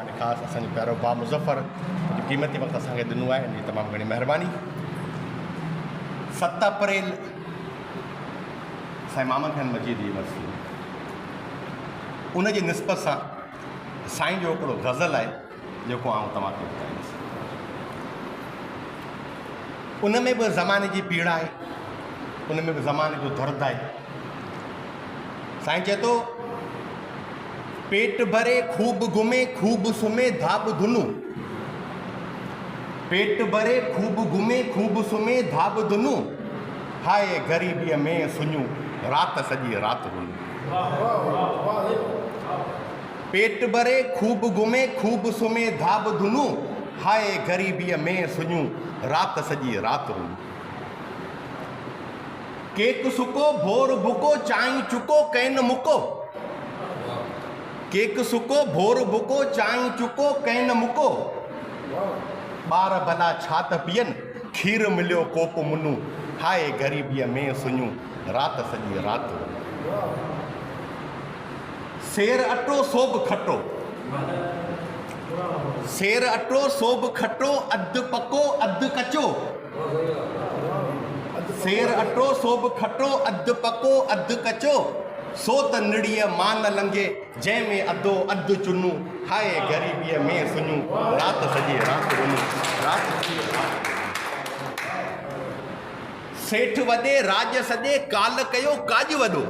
अने ख़ासि असांजो प्यारो भाउ मुज़फ़र जो क़ीमती वक़्तु असांखे ॾिनो आहे इन जी तमामु घणी महिरबानी। 7 अप्रैल साईं मोहम्मद ख़ान मजीद जी वरसी, उन जी निस्बत सां साईं जो हिकिड़ो ग़ज़ल आहे जेको आउं तव्हांखे ॿुधाईंदुसि। उन में बि ज़माने जी पीड़ा आहे, उन में बि ज़माने जो दर्द आहे। साईं चए थो, पेट भरे खूब घुमे खूब सुम्हे धाब धुनू, पेट भरे खूब घुमे खूब सुम्हे धाब धुनू, हाय ग़रीबीअ में सुञू रात सॼी रात हुनू। पेट भरे खूब घुमे खूब सुम्हे धाब धुनू, हाय ग़रीबीअ में सुञू रात सॼी रात हुनू। केक सुको भोर भुको चांहि चुको कैन मुको, केक सुको भोर भुको चांहि चुको कैन मुको, ॿार भला छा त पीअनि खीर मिलियो कोप मुनू, हाय ग़रीबीअ में सुञू रात सॼी रात। सेर अटो सोब खटो, सेर अटो सोब खटो अधु पको अधु कचो, सेर अटो सोब खटो अधु पको अधु कचो, सो त निड़ीअ मान लंघे जंहिंमें अधो अधु चुनू, हाय ग़रीबीअ में सुञू रात सॼी रात वञू रात सॼी रात। सेठ वॾे राज सॼे काल कयो काज वॾो,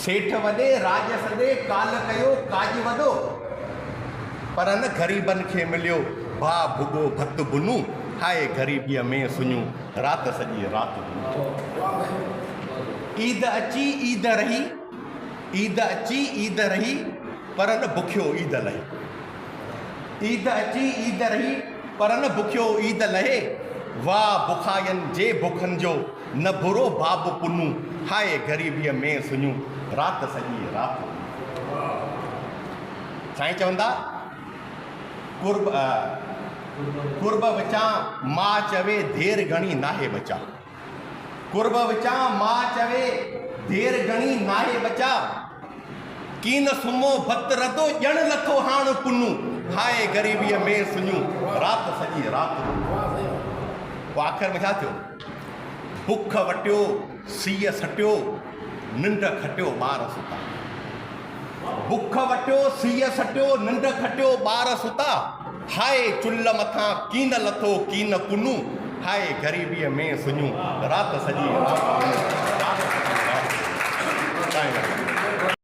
सेठ वॾे राज सॼे काल कयो काज वॾो, पर न ग़रीबनि खे मिलियो भाउ भुॻो भत बुनू, हाय ग़रीबीअ में सुञू रात सॼी रात। ईद अची ईद रही, ईद अची ईद रही, पर न बुखियो ईद लहे, ईद अची ईद रही पर न बुखियो ईद लहे, वाह बुखायनि जे बुखनि जो न बुरो बाब पुनू, हाय ग़रीबीअ में सुञू रात सॼी रात। साईं चवंदा, कुर्ब विचां मां चवे देर घणी नाहे बचा, कुर्ब विचां मां चवे देर घणी नाहे बचा, कीन सुमो भत रधो ॼण लथो हाण पुनू, हाय ग़रीबीअ में सुञू रात सॼी रात। पोइ आख़िर में छा थियो, बुख वटियो सीअ सटियो निंड खटियो ॿार सुता, बुख वटियो सीअ सटियो निंड खटियो ॿार सुता, हाय चुल्ह मथां कीन लथो कीन पुनू, हाय ग़रीबीअ में सुञू रात सॼी रात।